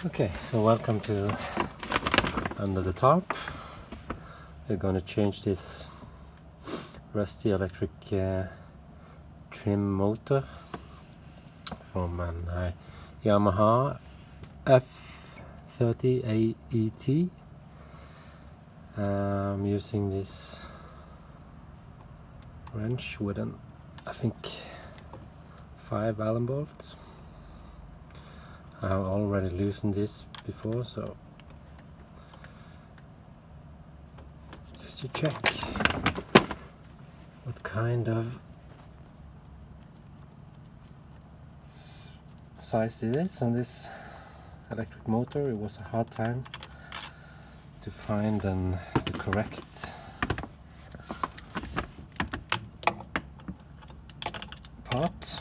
Okay, so welcome to Under the Tarp. We're going to change this rusty electric trim motor from an Yamaha F30 AET. I'm using this wrench with I think 5 Allen bolts. I have already loosened this before, so just to check what kind of size it is on this electric motor. It was a hard time to find the correct part.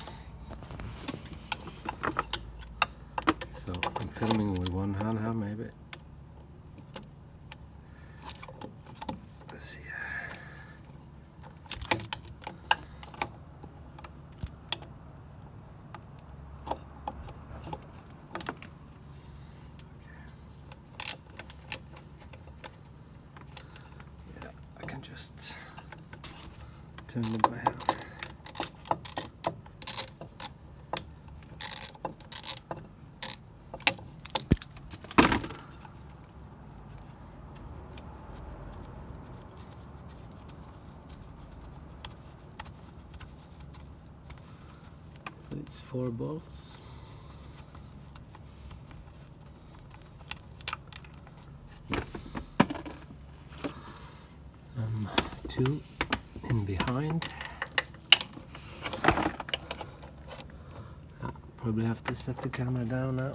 So I'm filming with one hand here, maybe. Let's see. Yeah, I can just turn it by hand. So it's 4 bolts. And 2 in behind. Probably have to set the camera down now.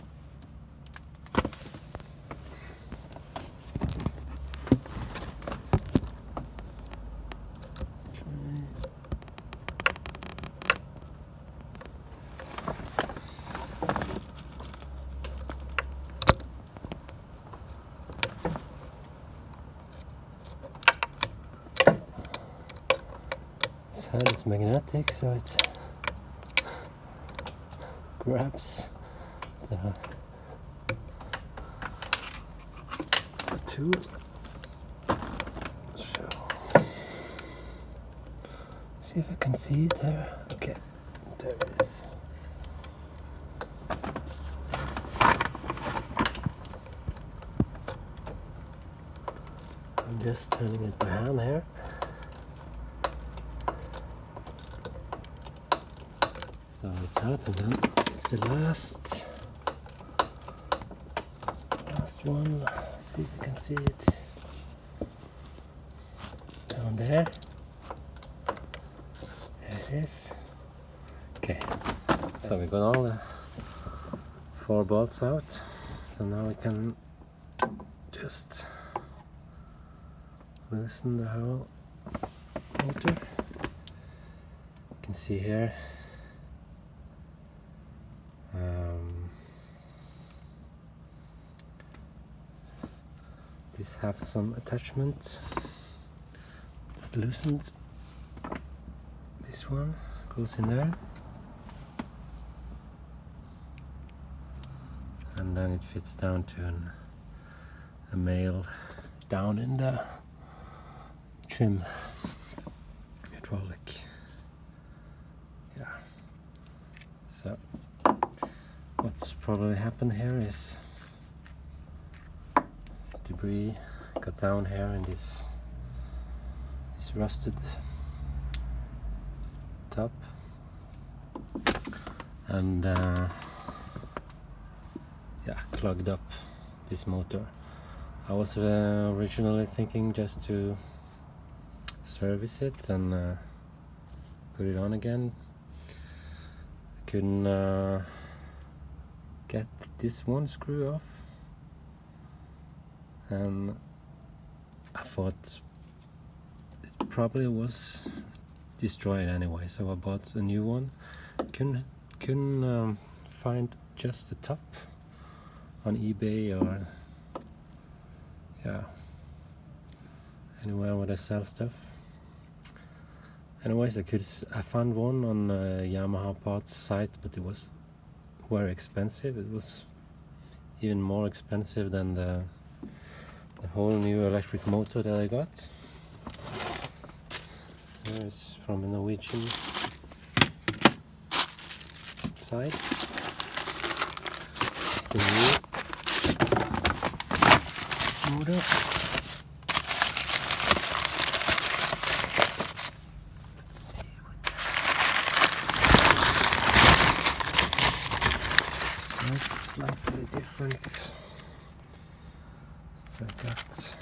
This head is magnetic, so it grabs the two. So, see if I can see it there. Okay, there it is. I'm just turning it by hand here. So it's out, and then it's the last one. Let's see if you can see it down there. There it is. Okay, so we got all the 4 bolts out. So now we can just loosen the whole motor. You can see here. This have some attachment that loosened. This one goes in there, and then it fits down to a male down in the trim hydraulic. Yeah. So what's probably happened here is debris got down here in this rusted top, and yeah, clogged up this motor. I was originally thinking just to service it and put it on again. I couldn't get this one screw off, and I thought it probably was destroyed anyway, so I bought a new one. Couldn't find just the top on eBay or anywhere where they sell stuff. Anyways, I found one on Yamaha parts site, but it was very expensive. It was even more expensive than the whole new electric motor that I got. Here is from a Norwegian side. It's the new motor. Let's see what it's slightly different. So I got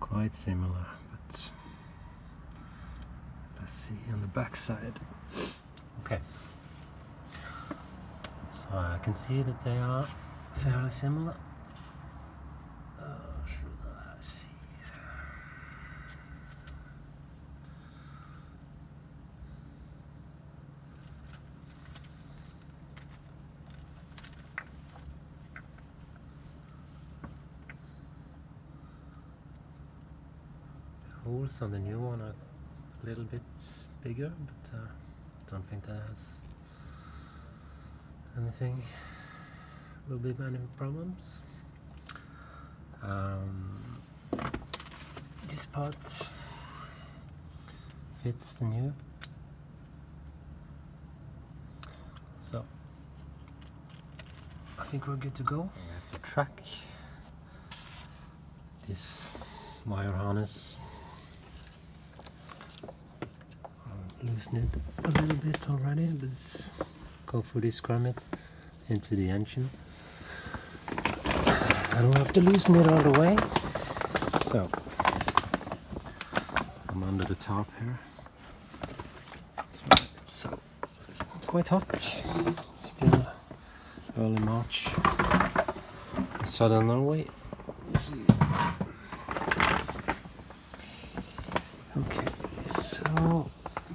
quite similar, but let's see on the back side. Okay, so I can see that they are fairly similar. Should I see? Holes on the new one are a little bit bigger, but don't think that has anything, will be many problems. This part fits the new, so I think we're good to go. We have to track this wire harness. Loosen it a little bit already. Let's go for this grommet into the engine. I don't have to loosen it all the way, so I'm under the tarp here. It's quite hot. Still early March in southern Norway. Let's see. Okay, so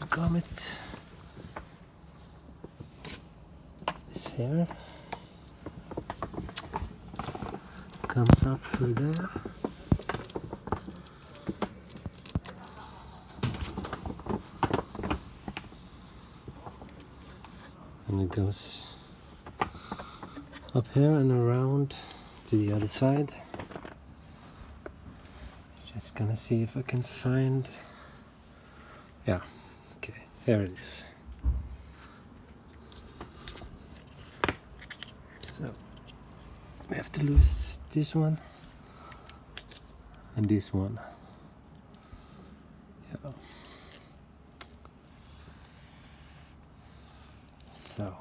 grommet is here, comes up through there, and it goes up here and around to the other side. Just gonna see if I can find, yeah. Okay, here it is. So we have to lose this one and this one. Yeah. So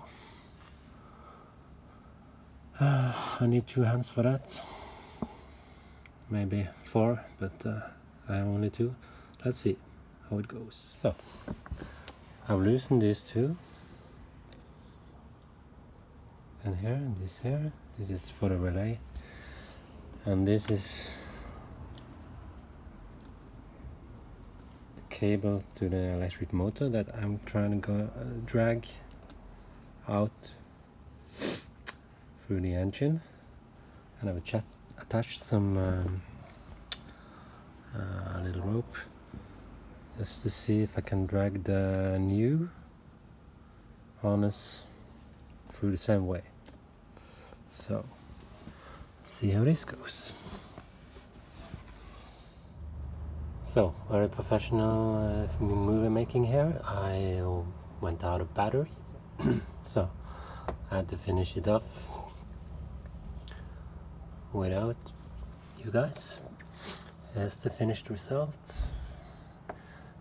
I need 2 hands for that. Maybe 4, but I have only 2. Let's see how it goes. So I've loosened these 2, and here and this here. This is for the relay, and this is the cable to the electric motor that I'm trying to drag out through the engine. And I've attached some little rope just to see if I can drag the new harness through the same way. So let's see how this goes. So very professional movie making here. I went out of battery, so I had to finish it off without you guys. Here's the finished result.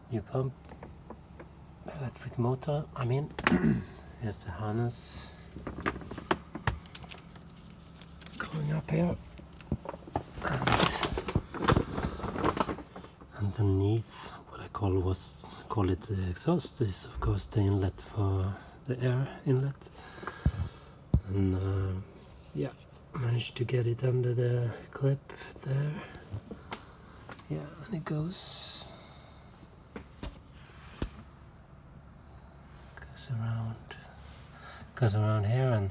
New pump, electric motor, I mean. Here's the harness going up here, and underneath what I call it the exhaust is of course the inlet for the air inlet, and yeah, managed to get it under the clip there. Yeah, and it goes around here and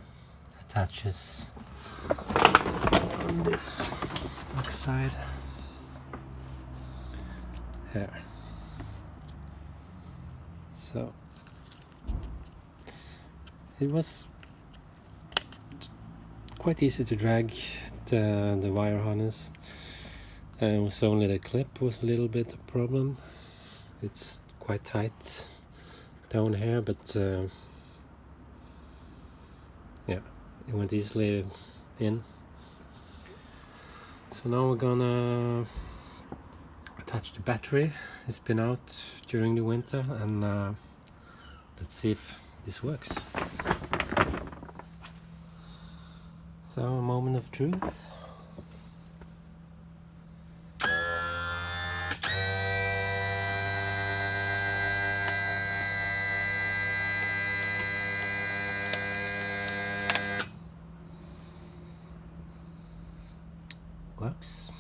attaches on this back side here. So it was quite easy to drag the wire harness. It was only the clip was a little bit a problem. It's quite tight down here, but yeah, it went easily in. So now we're gonna attach the battery. It's been out during the winter, and let's see if this works. So, a moment of truth. Works.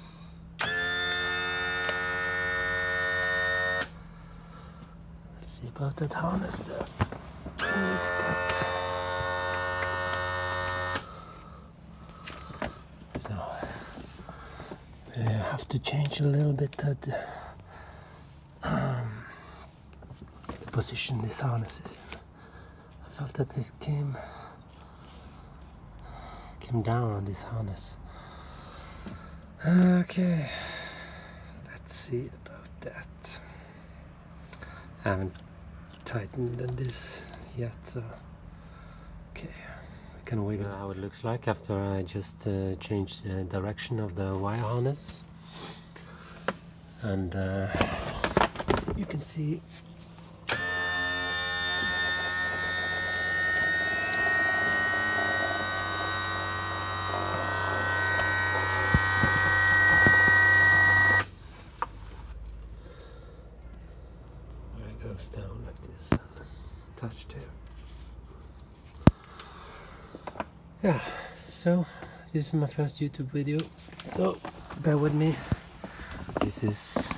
Let's see about that harness there. Looks that. So we have to change a little bit of the position this harness is in. I felt that it came down on this harness. Okay, let's see about that. I haven't tightened this yet, so okay, we can wiggle how it looks like after I just changed the direction of the wire harness. And you can see goes down like this and touched here. Yeah, so this is my first YouTube video, so bear with me. This is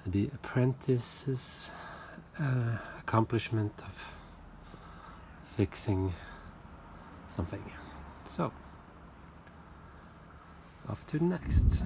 the apprentice's accomplishment of fixing something. So off to the next.